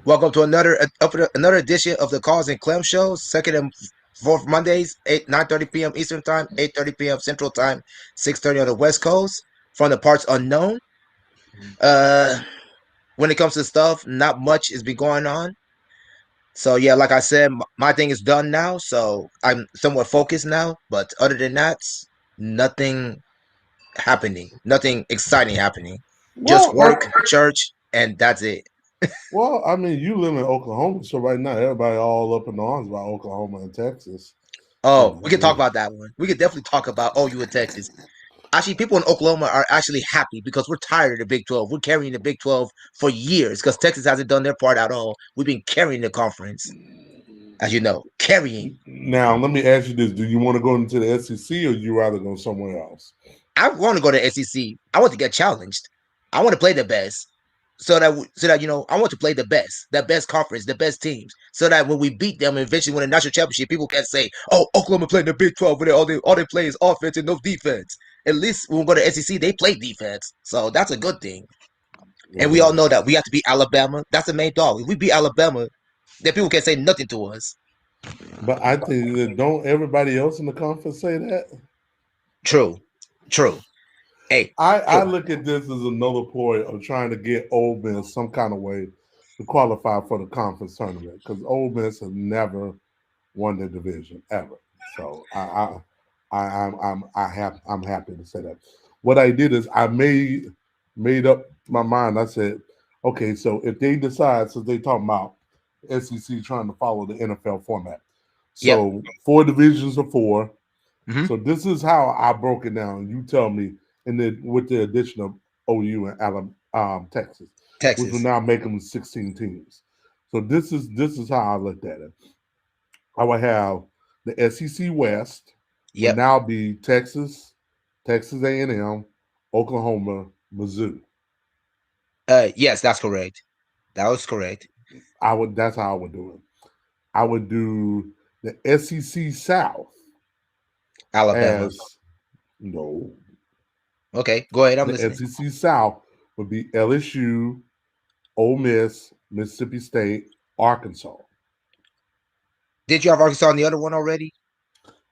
Welcome to another edition of the Calls and Clem Show, second and fourth Mondays, 9:30 p.m. Eastern Time, 8:30 p.m. Central Time, 6:30 on the West Coast. From the parts unknown. Uh, when it comes to stuff, not much has been going on. So yeah, like I said, my thing is done now, so I'm somewhat focused now. But other than that, nothing happening, nothing exciting happening. Just Well, work, church, and that's it. I mean, you live in Oklahoma, so right now everybody all up in arms about Oklahoma and Texas. You Oh, we can talk know, about that one. We could definitely talk about OU in Texas. Actually, people in Oklahoma are actually happy because we're tired of the Big 12. We're carrying the Big 12 for years because Texas hasn't done their part at all. We've been carrying the conference, as you know, carrying. now let me ask you this: do you want to go into the SEC or you rather go somewhere else? I want to go to SEC. I want to get challenged. I want to play the best. So that I want to play the best conference, the best teams, so that when we beat them and eventually win a national championship, people can say, "Oh, Oklahoma playing the Big 12, where all they play is offense and no defense." At least when we go to SEC, they play defense, so that's a good thing. And we all Well, know that we have to beat Alabama. That's the main dog. If we beat Alabama, then people can say nothing to us. but I think that don't everybody else in the conference say that? True, true. Hey, I hey, look at this as another ploy of trying to get Ole Miss some kind of way to qualify for the conference tournament because Ole Miss has never won the division ever. So I'm happy to say that. What I did is I made up my mind. I said, okay, so if they decide, since they talking about SEC trying to follow the NFL format, yep. so four divisions of four. Hmm. So this is how I broke it down. You tell me, and then with the addition of OU and Alabama, Texas, which will Texas. now make them 16 teams. So this is how I looked at it. I would have the SEC West would Yep. now be Texas, Texas A&M, Oklahoma, Mizzou. Yes, that's correct. That was correct. I would that's how I would do it. I would do the SEC South Alabama. as no. Okay, go ahead. I'm The listening. SEC South would be LSU, Ole Miss, Mississippi State, Arkansas. Did you have Arkansas on the other one already?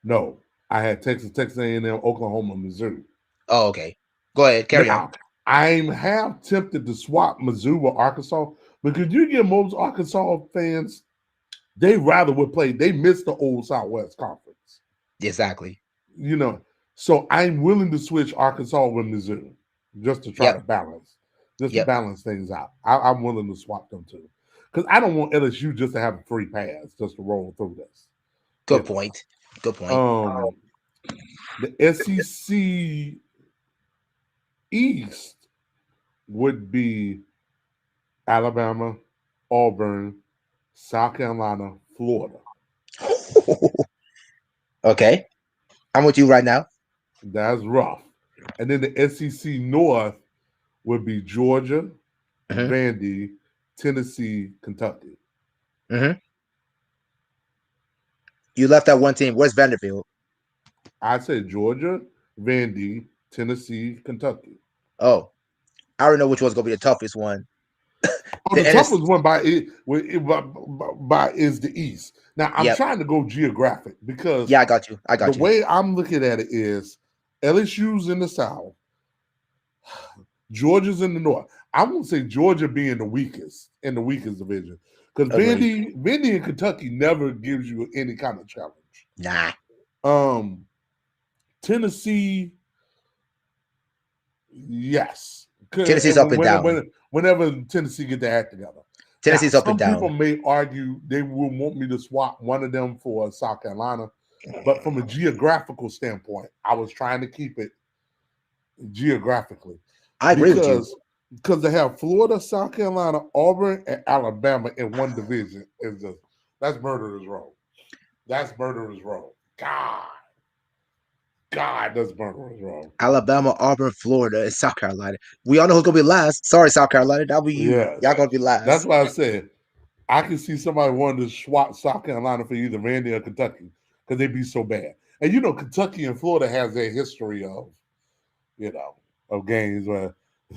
No, I had Texas, Texas A&M, Oklahoma, Missouri. Oh, okay. Go ahead. Carry on. Now, I'm half tempted to swap Mizzou with Arkansas because you get most Arkansas fans, they rather would play, they miss the old Southwest Conference. Exactly. You know, so I'm willing to switch Arkansas with Mizzou just to try to Yep. balance, just to Yep. balance things out. I'm willing to swap them too. Because I don't want LSU just to have a free pass just to roll through this. Good You point. Good know. point. The SEC East would be Alabama, Auburn, South Carolina, Florida. Okay. I'm with you right now. That's rough. And then the SEC North would be Georgia, Hmm. Vandy, Tennessee, Kentucky. Hmm. You left that one team. Where's Vanderbilt? I'd say Georgia, Vandy, Tennessee, Kentucky. Oh, I already know which one's gonna be the toughest one. Oh, The the NS. toughest one by is the East. Now I'm Yep. trying to go geographic because Yeah, I got you. I the got you. way I'm looking at it is LSU's in the South, Georgia's in the North. I won't say Georgia being the weakest in the weakest division because Agreed. Vandy and Kentucky never gives you any kind of challenge. Nah. Um, Tennessee, yes, Tennessee's up and down. whenever Tennessee get their act together. Now, Tennessee's up and some people down. may argue they will want me to swap one of them for South Carolina, but from a geographical standpoint, I was trying to keep it geographically I agree with you. because they have Florida, South Carolina, Auburn, and Alabama in one division. Is just that's murderer's row. That's murderer's row. God, that's murderer's row. Alabama, Auburn, Florida, and South Carolina. We all know who's gonna be last. Sorry, South Carolina. That'll be you. Y'all Yes, gonna be that's last. why I said I can see somebody wanting to swap South Carolina for either Vandy or Kentucky because they'd be so bad. And Kentucky and Florida has a history of of games where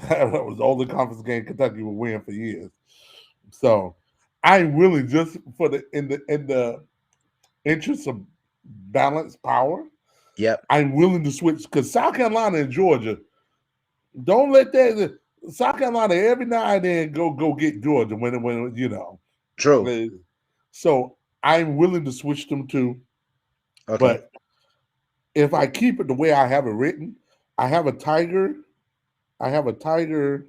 that was the only conference game Kentucky would win for years. So I'm willing just for the interest of balance power. Yep. I'm willing to switch because South Carolina and Georgia. Don't let that South Carolina every now and then go get Georgia when you know. True. So I'm willing to switch them too. Okay. But if I keep it the way I have it written, I have a tiger. I have a tiger,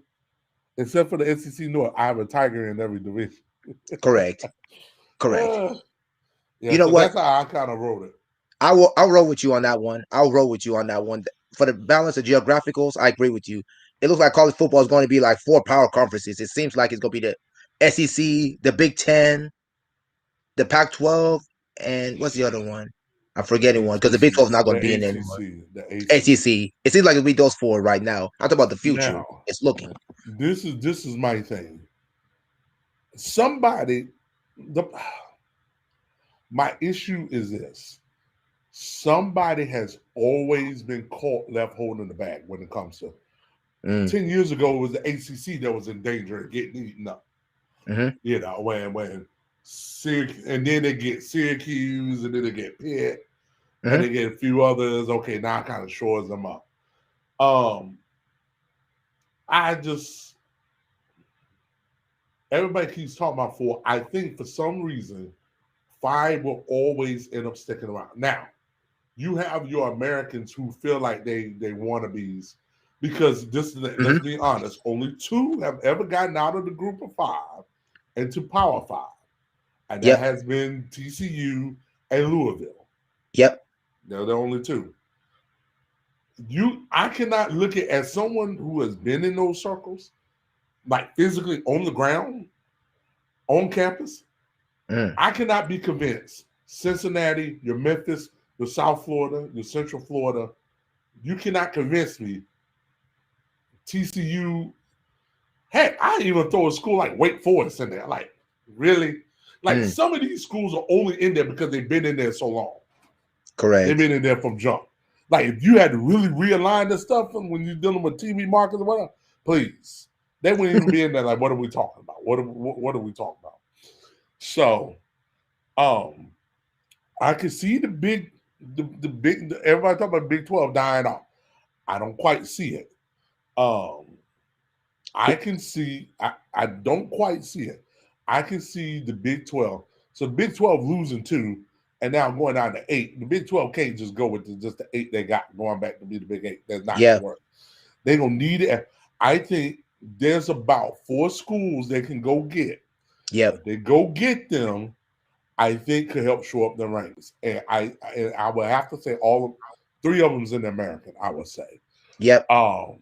except for the SEC North. I have a tiger in every division. Correct. Correct. Uh, yeah, You know so what? that's how I kind of wrote it. I'll roll with you on that one. I'll roll with you on that one. For the balance of geographicals, I agree with you. It looks like college football is going to be like four power conferences. It seems like it's going to be the SEC, the Big Ten, the Pac-12, and what's the other one? I'm The forgetting one because the Big 12 is ACC, not going the to be in there anymore. ACC, the ACC. SEC. It seems like it'll be those four right now. I'm talking about the future. Now, It's looking this is my thing. Somebody, the my issue is this: somebody has always been caught left holding the bag when it comes to. mm, 10 years ago, it was the ACC that was in danger of getting eaten up. hmm You know when and then they get Syracuse, and then they get Pitt, and hmm they get a few others. Okay, now it kind of shores them up. Um, I just everybody keeps talking about four. I think for some reason, five will always end up sticking around. Now, you have your Americans who feel like they wannabes because this is let's hmm be honest, only two have ever gotten out of the group of five into Power Five, and that Yep. has been TCU and Louisville. Yep. They're the only two. I cannot look at as someone who has been in those circles, like physically on the ground, on campus. Mm, I cannot be convinced. Cincinnati, your Memphis, your South Florida, your Central Florida, you cannot convince me. TCU, heck, I even throw a school like Wake Forest in there. Like, really? Like, mm, some of these schools are only in there because they've been in there so long. They've correct. been in there from jump. Like, if you had to really realign the stuff when you're dealing with TV markets or whatever, please. They wouldn't even be in there. Like, what are we talking about? What are we talking about? So, um, I can see the big. Everybody talking about Big 12 dying off. I don't quite see it. Um, I can see. I don't quite see it. I can see the Big 12. So Big 12 losing two, and now going down to eight. The Big 12 can't just go with just the eight they got going back to be the Big Eight. That's not gonna Yeah. work. They're gonna need it. I think there's about four schools they can go get. Yep. If they go get them, I think could help show up the ranks. And I would have to say all of three of them's in the American. I would say. Yep. Um,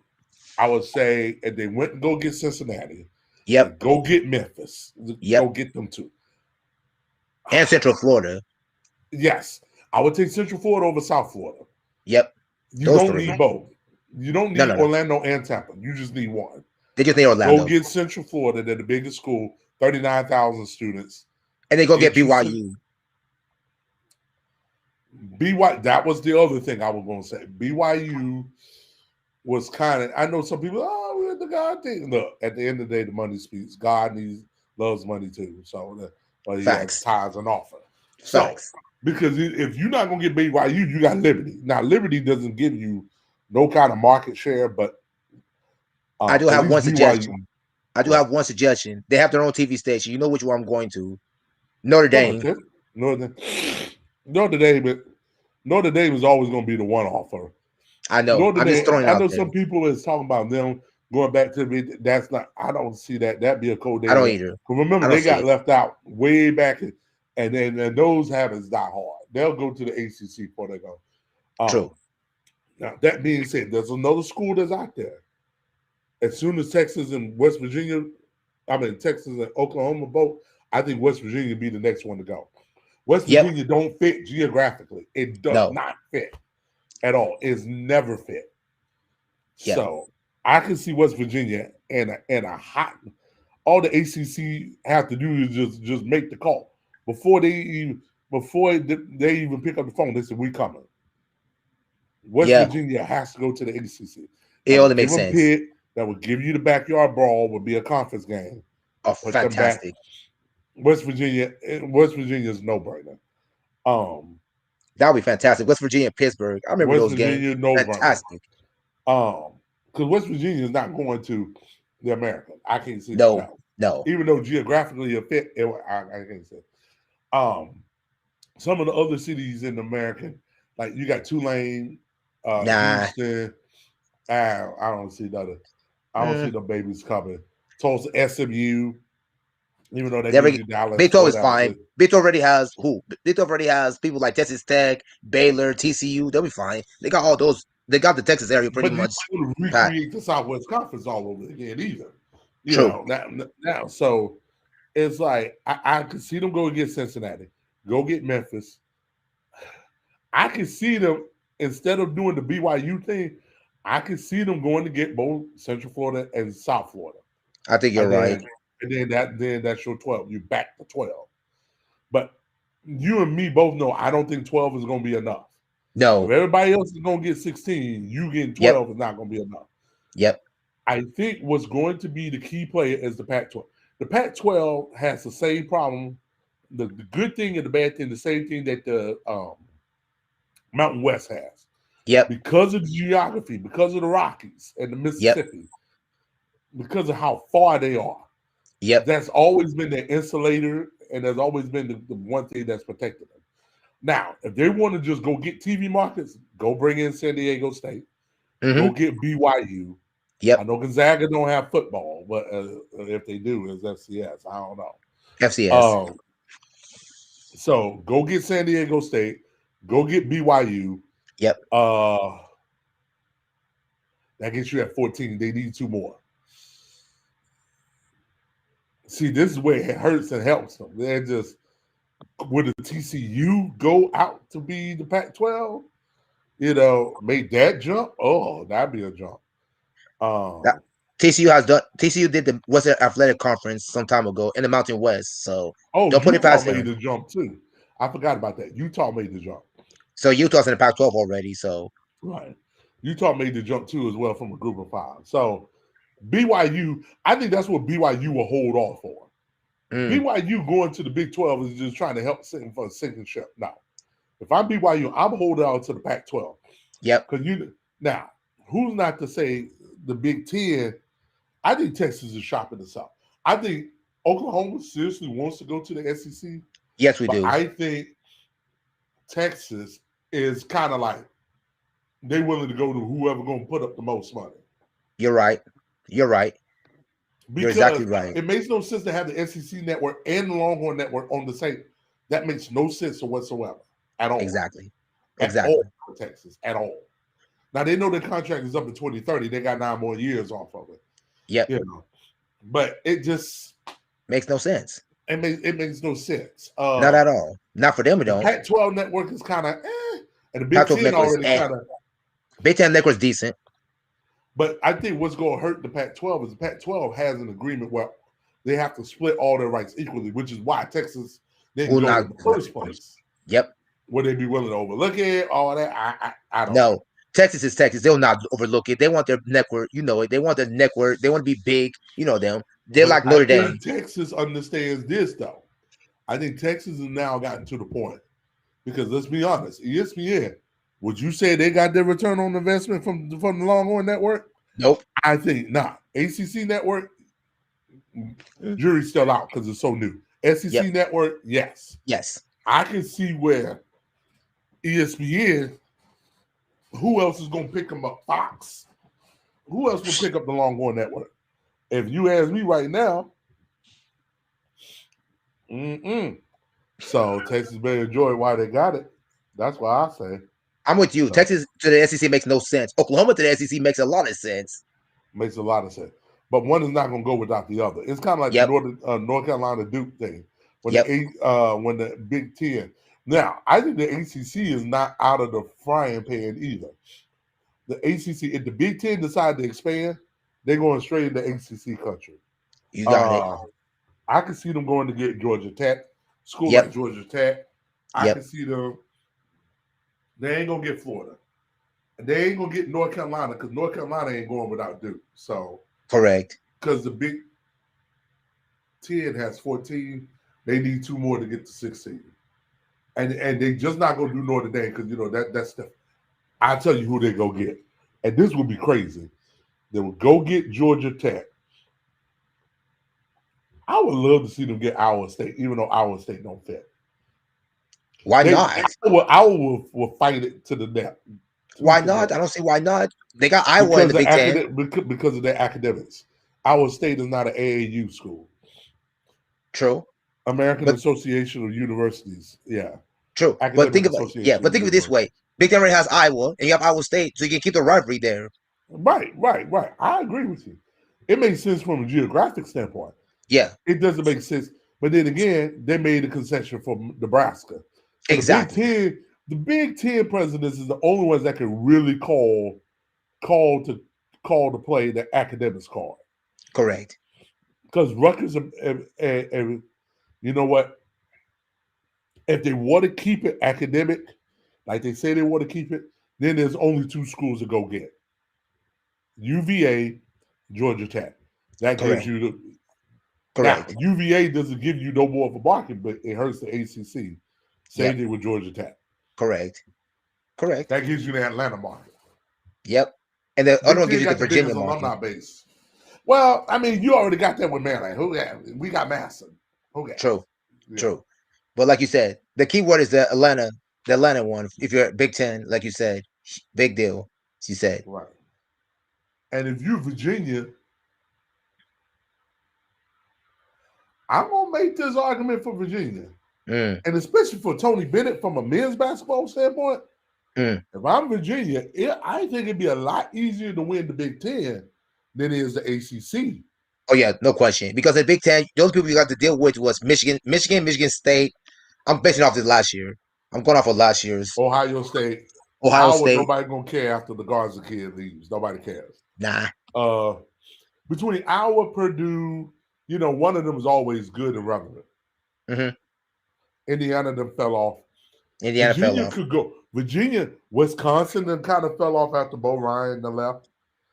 I would say if they went and go get Cincinnati, Yep. go get Memphis, go Yep. get them too. And Central Florida. Yes, I would take Central Florida over South Florida. Yep. You Those don't three. need both. You don't No, need no, no. Orlando and Tampa. You just need one. They just need Go Orlando. get Central Florida. They're the biggest school, 39,000 students. And they go get Get you some BYU. BYU. That was the other thing I was going to say. BYU was kind of. I know some people. Oh, we're the God thing. Look, at the end of the day, the money speaks. God loves money too. So, but he has Facts. tithes and offer. So, Facts. because if you're not going to get BYU, you got Liberty. Now, Liberty doesn't give you no kind of market share, but I do at have least one BYU. suggestion. I do What? have one suggestion. They have their own TV station. You know which one I'm going to. Notre No, Dame. Northern, Notre Dame, Notre Dame is always going to be the one offer. I know. Notre I'm just Dame, throwing it I out know there. some people is talking about them going back to the. That's not. I don't see that. That'd be a cold day I don't there. either. But remember, I don't they see got it. left out way back, and those habits die hard. They'll go to the ACC before they go. True. Now that being said, there's another school that's out there. As soon as Texas and West Virginia, I mean Texas and Oklahoma both, I think West Virginia be the next one to go. West Yep. Virginia don't fit geographically. It does No. not fit at all. It's never fit. Yep. So I can see West Virginia and a hot. All the ACC have to do is just make the call before they even pick up the phone. They said we coming. West Yeah. Virginia has to go to the ACC. It That would only give makes them sense. Pitt. That would give you the backyard brawl. Would be a conference game. Oh, Put them back. fantastic. West Virginia is no brainer. Um, That would be fantastic. West Virginia, Pittsburgh. I remember West those games. Virginia, no brainer. Fantastic. Because West Virginia is not going to the American. I can't see that. No, No, no, even though geographically it fit, I can't say. Um, some of the other cities in the American, like you got Tulane, nah. Houston. I don't see that. I don't see Mm, the babies coming. Tulsa, SMU, even though they they give already, you Dallas Big or 12 is whatever. fine. Too. Big 12 already has who? Big 12 already has people like Texas Tech, Baylor, TCU. They'll be fine. They got all those. They got the Texas area pretty But you're much not going to packed. recreate the Southwest Conference all over again either. You True. know, now so it's like I could see them go get Cincinnati, go get Memphis. I can see them instead of doing the BYU thing. I can see them going to get both Central Florida and South Florida, I think you're and right. then that's your 12. You back to 12. But you and me both know I don't think 12 is going to be enough. If No. everybody else is going to get 16, you getting Yep. 12 is not going to be enough. Yep. I think what's going to be the key player is the Pac-12. The Pac-12 has the same problem. The good thing and the bad thing, the same thing that the Mountain West has. Yep. Because of the geography, because of the Rockies and the Yep. Mississippi, because of how far they are. Yep. That's always been the insulator, and there's always been the one thing that's protected them. Now, if they want to just go get TV markets, go bring in San Diego State, go Mm-hmm. get BYU. I Yep. know Gonzaga don't have football, but if they do, it's FCS. I don't know. FCS. So go get San Diego State, go get BYU. Yep. That gets you at 14. They need two more. See, this is where it hurts and helps them. They're just would the TCU go out to be the Pac-12? Make that jump. Oh, that'd be a jump. That, TCU has done. TCU did the Western Athletic Conference some time ago in the Mountain West. So don't put it Utah past made them. the jump too. I forgot about that. Utah made the jump. So Utah's in the Pac-12 already. So Right. Utah made the jump too as well from a group of five. So BYU, I think that's what BYU will hold off for. BYU going to the Big 12 is just trying to help sitting for a sinking ship. No. If I'm BYU, I'm holding out to the Pac-12. yep. Because now, who's not to say the Big 10? I think Texas is shopping this out. I think Oklahoma seriously wants to go to the SEC. Yes, we But do. I think Texas is kind of like they willing to go to whoever going to put up the most money. You're right. You're right. You're Because exactly right. it makes no sense to have the SEC network and the Longhorn network on the same. That makes no sense whatsoever at all. Exactly. At all Exactly. for Texas, at all. Now they know their contract is up in 2030. They got 9 more years off of it. Yep. But it just makes no sense. It makes no sense. Not at all. Not for them. It The don't. Pac-12 network is kind of and the Big Pac-12 Ten network is already kind of. Big Ten network's decent. But I think what's going to hurt the Pac-12 is the Pac-12 has an agreement where they have to split all their rights equally, which is why Texas didn't go in the first place. Yep. Would they be willing to overlook it? All that? I don't know. know. Texas is Texas. They'll not overlook it. They want their network. You know it. They want their network. They want to be big. You know them. They're like Notre Dame. Texas understands this, though. I think Texas has now gotten to the point because let's be honest, ESPN, would you say they got their return on investment from the Longhorn Network? Nope. I think not. ACC Network, jury's still out because it's so new. SEC Network, yes. Yes. I can see where ESPN, who else is going to pick them up? Fox. Who else will pick up the Longhorn Network? If you ask me right now, so Texas better enjoy why they got it. That's what I say. I'm with you. So, Texas to the SEC makes no sense. Oklahoma to the SEC makes a lot of sense. Makes a lot of sense. But one is not going to go without the other. It's kind of like the North Carolina Duke thing when the Big Ten. Now, I think the ACC is not out of the frying pan either. The ACC, if the Big Ten decide to expand, they're going straight into ACC country. You got it. I can see them going to get Georgia Tech, school like Georgia Tech. I can see them. They ain't going to get Florida. And they ain't going to get North Carolina because North Carolina ain't going without Duke. So correct. Because the Big Ten has 14. They need two more to get to 16. And they just not gonna do Notre Dame because that's the I tell you who they go get. And this will be crazy. They will go get Georgia Tech. I would love to see them get Iowa State, even though Iowa State don't fit. Why not? Iowa will fight it to the death. Why not? I don't see why not. They got Iowa in Because the Big Ten. because of their academics. Iowa State is not an AAU school. True. American But Association of Universities. Yeah. true. But Academic think about Association but of think of it this Universities. way. Big Ten already has Iowa, and you have Iowa State, so you can keep the rivalry there. Right. I agree with you. It makes sense from a geographic standpoint. Yeah, It doesn't make sense. But then again, they made a concession for Nebraska. So exactly. The Big Ten presidents is the only ones that can really call to play the academics card. Correct. Because Rutgers and you know what? If they want to keep it academic, like they say they want to keep it, then there's only two schools to go get: UVA, Georgia Tech. That gives Correct. you the now Correct. UVA doesn't give you no more of a market, but it hurts the ACC. Same Yep. thing with Georgia Tech. Correct. Correct. That gives you the Atlanta market. Yep. And the other Big one gives Ten you the got the Virginia biggest market. alumni base. Well, I mean, you already got that with Maryland. We got Masson. Okay. True. Yeah. True. But like you said, the key word is the Atlanta one. If you're at Big Ten, like you said, big deal. She said. Right. And if you're Virginia, I'm gonna make this argument for Virginia. Mm, And especially for Tony Bennett from a men's basketball standpoint, mm. if I'm Virginia, I think it'd be a lot easier to win the Big Ten than it is the ACC. Oh yeah, no question. Because in Big Ten, those people you got to deal with was Michigan State. I'm basing off this last year. I'm going off of last year's Ohio State, Ohio Iowa, State. nobody gonna care after the Garza kid leaves. Nobody cares. Nah. Between Iowa, Purdue, one of them is always good and relevant. Mm-hmm. Indiana them fell off. Indiana fell Virginia off. could go. Virginia, Wisconsin then kind of fell off after Bo Ryan left.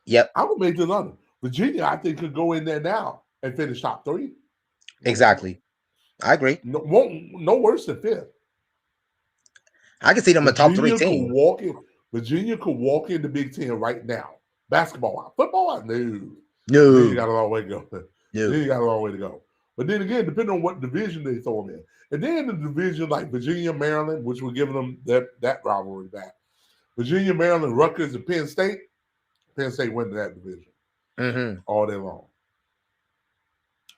Yep. I would make this under. Virginia, I think, could go in there now and finish top 3. Exactly. I agree. No worse than 5th. I can see them a top 3 team. Virginia could walk in the Big Ten right now. Basketball out. Football out. No. No. Then you got a long way to go. No. Then you got a long way to go. But then again, depending on what division they throw them in. And then the division like Virginia, Maryland, which we're giving them that rivalry back. Virginia, Maryland, Rutgers, and Penn State. Penn State went to that division all day long.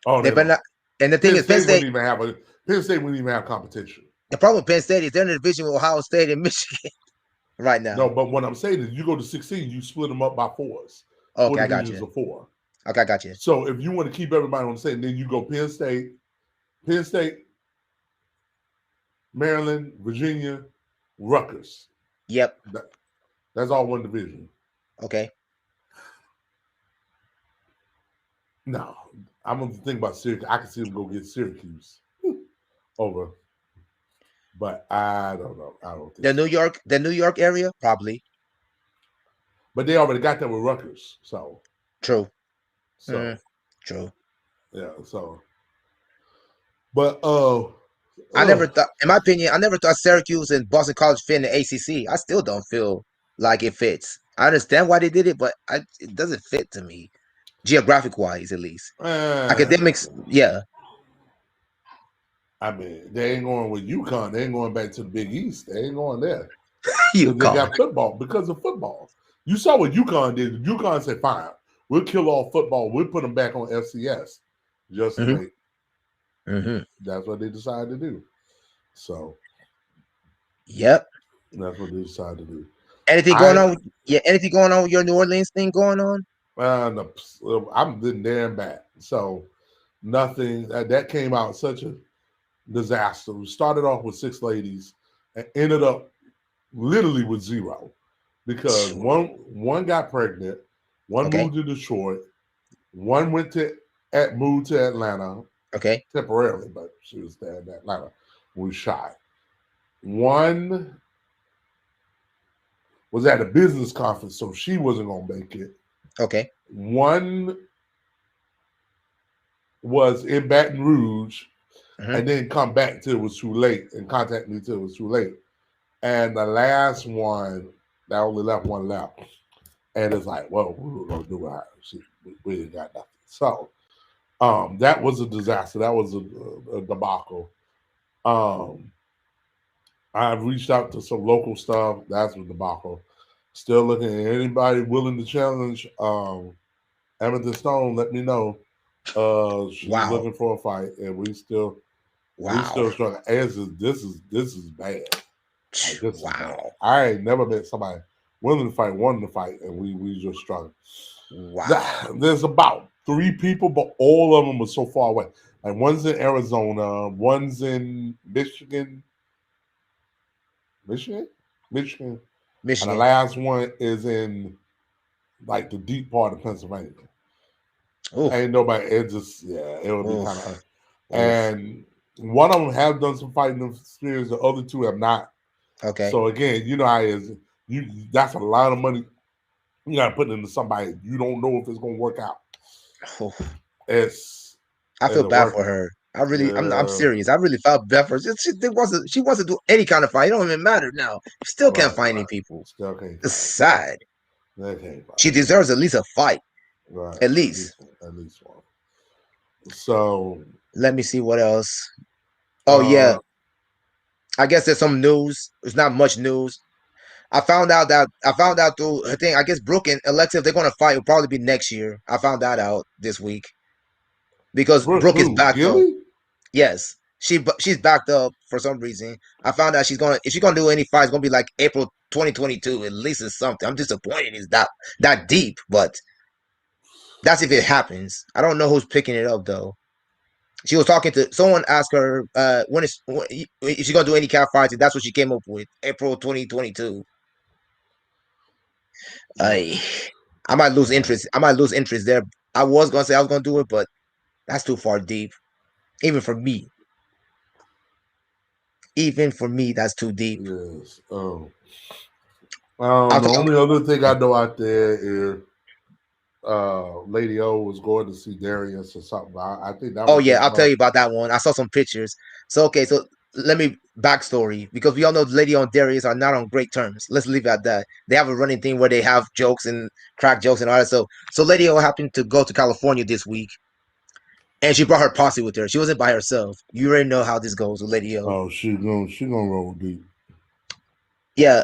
All day long. And the thing is, Penn State wouldn't even have competition. The problem with Penn State is they're in the division with Ohio State and Michigan right now. No, but what I'm saying is you go to 16, you split them up by 4s. Okay, I got you. Of 4. Okay, I got you. So if you want to keep everybody on the same, then you go Penn State, Maryland, Virginia, Rutgers. Yep. That's all one division. Okay. No, I'm going to think about Syracuse. I can see them go get Syracuse over. But I don't know. I don't think the New York area, probably. But they already got that with Rutgers. So true. True. Yeah, so but I never thought, in my opinion, Syracuse and Boston College fit in the ACC. I still don't feel like it fits. I understand why they did it, but it doesn't fit to me, geographic wise, at least. Academics, yeah. I mean, they ain't going with UConn. They ain't going back to the Big East. They ain't going there. They got football because of football. You saw what UConn did. UConn said, "Fine, we'll kill all football. We'll put them back on FCS." Just wait. That's what they decided to do. So, yep, that's what they decided to do. Anything going on? Yeah, anything going on with your New Orleans thing going on? No, I'm been there and back. So nothing that came out such a disaster. We started off with 6 ladies and ended up literally with 0 because one got pregnant, one moved to Detroit, one moved to Atlanta. Okay. Temporarily, but she was there in Atlanta. We shot. One was at a business conference, so she wasn't gonna make it. Okay. One was in Baton Rouge, Hmm. and then come back till it was too late and contact me till it was too late. And the last one, that only left one left. And it's like, well, we were gonna do with her. We didn't got nothing. So that was a disaster. That was a debacle. Um, I've reached out to some local stuff. That's a debacle. Still looking at anybody willing to challenge Amethyst Stone. Let me know. She's Wow. looking for a fight, and we Wow. still struggling. This is bad. Like this is bad. Wow. I ain't never met somebody willing to fight, wanting to fight, and we just struggling. Wow. There's about three people, but all of them are so far away. Like one's in Arizona, one's in Michigan, Michigan, and the Michigan. last one is in like the deep part of Pennsylvania. Oof. Ain't nobody. It just yeah, it would be kind of. Oof. Oof. And one of them have done some fighting experience. The other two have not. Okay. So again, you know how it is. You that's a lot of money you got to put into somebody. You don't know if it's gonna work out. Oof. It's I is feel it bad worth for it? her. I'm Yeah, serious. I really felt bad for her. She wants to do any kind of fight. It don't even matter now. Still can't right, find any right. people. Still can't It's find. sad. They can't find. She deserves at least a fight. Right, At least. at least one. So, Let me see what else. Oh yeah. uh, I guess there's some news. It's not much news. I found out through her thing. I guess Brooke and Alexa, if they're gonna fight, it'll probably be next year. I found that out this week because Brooke Brooke is who? backed up. Gilly? Yes, she's backed up for some reason. I found out she's gonna if she's gonna do any fight, it's gonna be like April 2022. At least it's something. I'm disappointed it's that deep, but that's if it happens. I don't know who's picking it up though. She was talking to someone asked her when is she gonna do any cat fights, and that's what she came up with. April 2022. Ugh, I I might lose uh, interest. I might lose interest there. I was gonna say I was gonna do it, but that's too far deep. Even for me. Even for me, that's too deep. yes. I'll The talk, only other thing I know out there is Lady O was going to see Darius or something. I think that oh was yeah, his I'll tell love. you about that one. I saw some pictures. So okay, so let me backstory because we all know Lady and Darius are not on great terms. Let's leave it at that. They have a running thing where they have jokes and crack jokes and all that. So Lady O happened to go to California this week, and she brought her posse with her. She wasn't by herself. You already know how this goes with Lady O. Oh, she gonna roll deep. Yeah,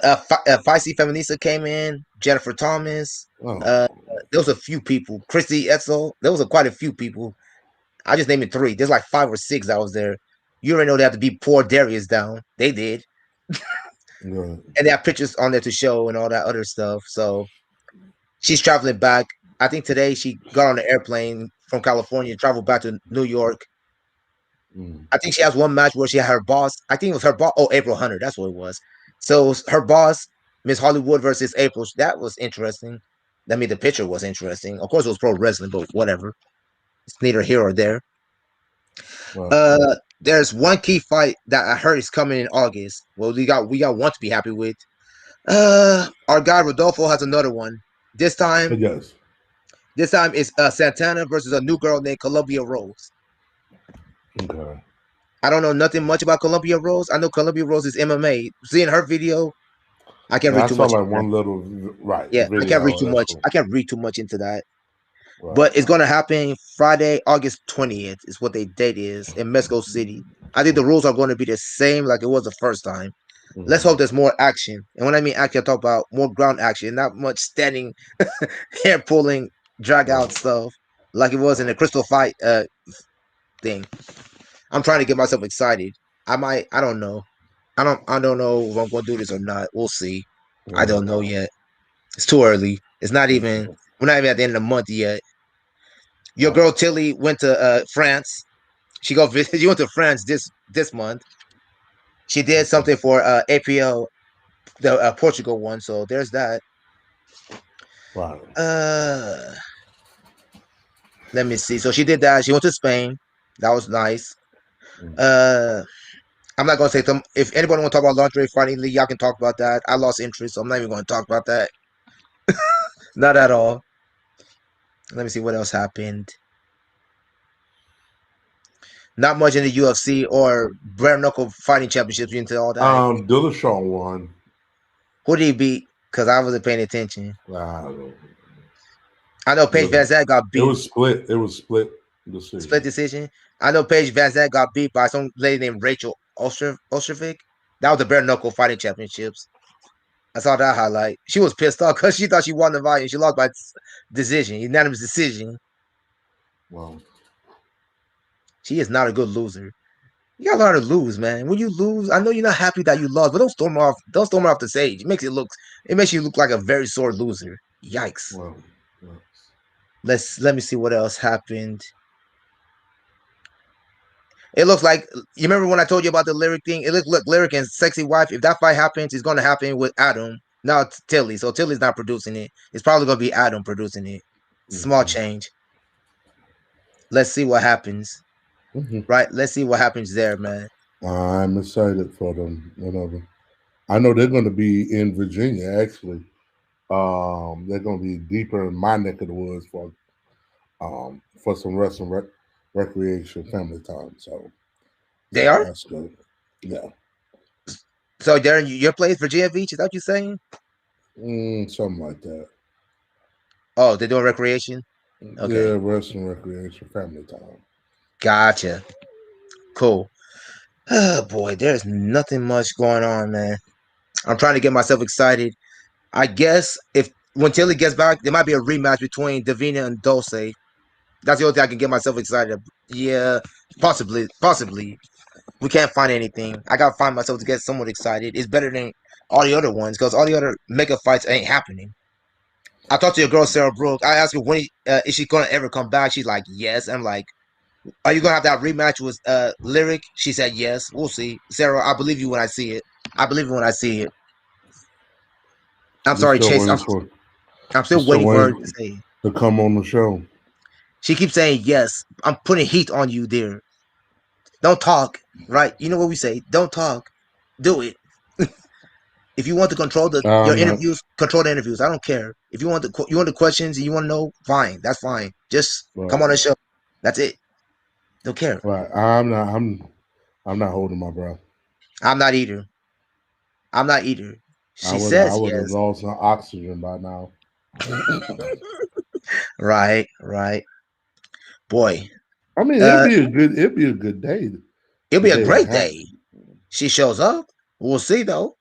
Feisty Feminista came in. Jennifer Thomas. Uh, Oh, there was a few people. Christy Etzel. There was quite a few people. I just named it three. There's like five or six that was there. You already know they have to be poor Darius down. They did, yeah. and they have pictures on there to show and all that other stuff. So she's traveling back. I think today she got on the airplane from California, traveled back to New York. Mm, I think she has one match where she had her boss. I think it was her boss. Oh, April Hunter. That's what it was. So her boss, Miss Hollywood versus April. That was interesting. I mean, the picture was interesting. Of course, it was pro wrestling, but whatever. It's neither here or there. well, There's one key fight that I heard is coming in August. Well, we got one to be happy with. Our guy Rodolfo has another one. This time, yes. this time it's Santana versus a new girl named Columbia Rose. Okay. I don't know nothing much about Columbia Rose. I know Columbia Rose is MMA. Seeing her video, I can't Yeah, read I too saw much like into that. one little right Yeah, I can't read video. too That's much. cool. I can't read too much into that. Right. But it's gonna happen Friday, August 20th is what the date is in Mexico City. I think the rules are going to be the same like it was the first time. Let's Mm-hmm. hope there's more action. And when I mean action, I talk about more ground action, not much standing, hair pulling, drag out Right. stuff like it was in the Right. Crystal Fight thing. I'm trying to get myself excited. I might. I don't know. I don't know if I'm going to do this or not. We'll see. I don't Right. know yet. It's too early. It's not That's even. cool. We're not even at the end of the month yet. Your Right. girl Tilly went to France. She go visit. She went to France this month. She did Okay. something for APL, the Portugal one. So there's that. Right. Uh, Let me see. So she did that. She went to Spain. That was nice. Mm. Uh, I'm not gonna say some. If anybody want to talk about lingerie fighting league, y'all can talk about that. I lost interest, so I'm not even going to talk about that. Not at all. Let me see what else happened. Not much in the UFC or bare knuckle fighting championships into all that. Dillashaw won. Who did he beat? Because I wasn't paying attention. I don't know. I know Paige Yeah. Van Zandt got It beat. was split. It was split Split decision. decision. I know Paige Van Zandt got beat by some lady named Rachel Ostrovik. That was the bare knuckle fighting championships. I saw that highlight. She was pissed off because she thought she won the fight and she lost by decision, unanimous decision. Well, She is not a good loser. You gotta learn to lose, man. When you lose, I know you're not happy that you lost, but don't storm off. Don't storm her off the stage. It makes you look like a very sore loser. Yikes. well, well. Let me see what else happened. It looks like you remember when I told you about the lyric thing. It look lyric and sexy wife. If that fight happens, it's gonna happen with Adam. Now it's Tilly. So Tilly's not producing it. It's probably gonna be Adam producing it. Small Mm-hmm. change. Let's see what happens. Mm-hmm. Right? Let's see what happens there, man. I'm excited for them. Whatever. I know they're going to be in Virginia. Actually, they're going to be deeper in my neck of the woods for some wrestling recreation family time. So They are. that's good. Yeah, So they're in your place, Virginia Beach. Is that what you're saying? something like that. Oh, they're doing recreation. Okay, Yeah, wrestling recreation family time. gotcha. Cool. Oh boy, there's nothing much going on, man. I'm trying to get myself excited. I guess if when Tilly gets back, there might be a rematch between Davina and Dulce. That's the only thing I can get myself excited. Yeah, possibly, possibly. We can't find anything. I gotta find myself to get somewhat excited. It's better than all the other ones because all the other mega fights ain't happening. I talked to your girl Sarah Brooke. I asked her when is she gonna ever come back. She's like, yes. I'm like, are you gonna have that rematch with Lyric? She said yes. We'll see. Sarah, I believe you when I see it. I believe it when I see it. I'm You sorry, still Chase. waiting for? I'm You still still waiting for her waiting to say it. to come on the show? She keeps saying yes. I'm putting heat on you, dear. Don't talk, right? You know what we say. Don't talk. Do it. If you want to control your I'm not. interviews, control the interviews. I don't care. If you want the questions and you want to know, fine. That's fine. Just come Right, on the show. That's it. Don't care. right. I'm not. I'm not holding my breath. I'm not either. I'm not either. I She would. I says would have yes. lost some oxygen by now. Right, right. Boy, I mean, it'd uh, be a good. It'd be a good day. it'll The be a day it great day. happened. She shows up. We'll see though.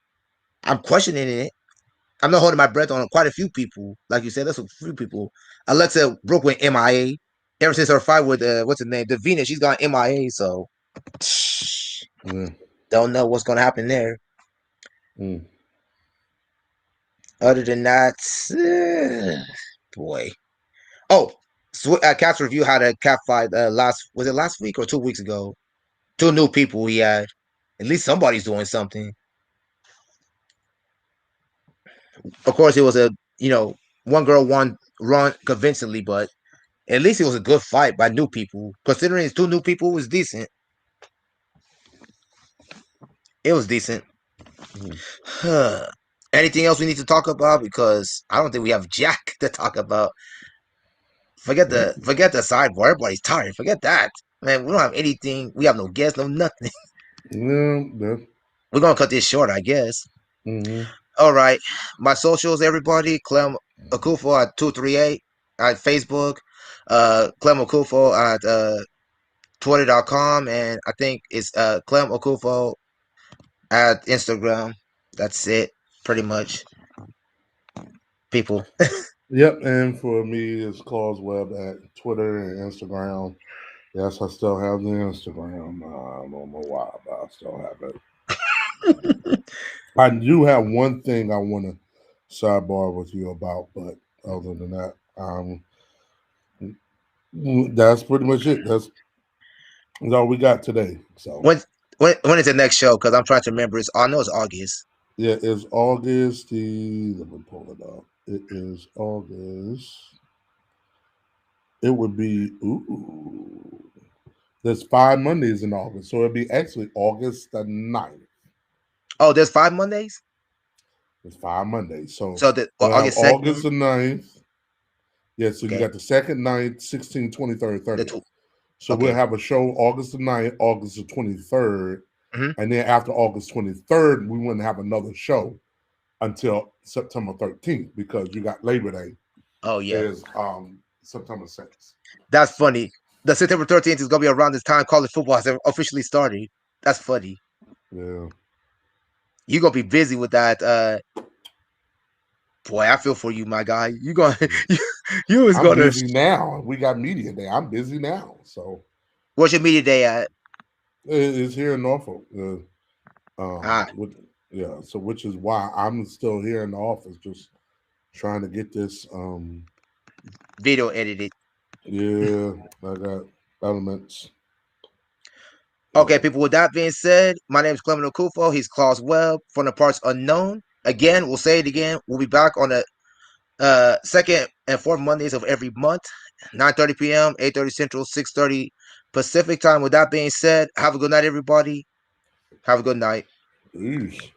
I'm questioning it. I'm not holding my breath on quite a few people. Like you said, that's a few people. Alexa Brooke went MIA. Ever since her fight with what's her name, Davina, she's gone MIA. So Yeah. don't know what's gonna happen there. Mm. Other than that, boy. Oh, Cat's review had a cat fight last week or 2 weeks ago? Two new people he had. At least somebody's doing something. Of course, it was one girl won run convincingly, but at least it was a good fight by new people. Considering it's two new people, it was decent. It was decent. Mm. Anything else we need to talk about? Because I don't think we have jack to talk about. Forget the sideboard. Everybody's tired. Forget that. Man, we don't have anything. We have no guests, no nothing. Yeah. That's. We're gonna cut this short, I guess. Mm-hmm. All right. My socials, everybody, Clem Akufo at 238 at Facebook, Clem Akufo at Twitter.com, and I think it's Clem Akufo at Instagram. That's it, pretty much. People. Yep. And for me, it's Claus Webb at Twitter and Instagram. Yes, I still have the Instagram. I don't know why, but I still have it. I do have one thing I want to sidebar with you about, but other than that, that's pretty much it. That's all we got today. So when when is the next show? Because I'm trying to remember. I know it's August. yeah, it's August the. Let me pull it up. It is August. It would be ooh. There's 5 Mondays in August, so it'd be actually August the 9th. Oh, there's 5 Mondays. It's 5 Mondays. So So the we'll have August August 2nd. the 9th. Yeah, so you Okay, got the second, 9th, 16th, 23rd, the 30th. So we'll Okay. have a show August the 9th, August the 23rd. Hmm. And then after August 23rd, we wouldn't have another show until September 13th because you got Labor Day Oh yeah, is September 6th. that's funny. The September 13th is gonna be around this time college football has officially started. That's funny. Yeah. You're gonna be busy with that. Boy, I feel for you, my guy. You gonna you is I'm gonna. busy now. We got media day. I'm busy now. So What's your media day at? it's here in Norfolk. Ah, With, yeah. So which is why I'm still here in the office, just trying to get this. video edited. Yeah, I got elements. Okay, Yeah. people. With that being said, my name is Clement Okufo. He's Klaus Webb from the parts unknown. Again, we'll say it again. We'll be back on the second and fourth Mondays of every month, 9:30 p.m., 8:30 Central, 6:30 Pacific time. With that being said, have a good night, everybody. Have a good night. Eesh.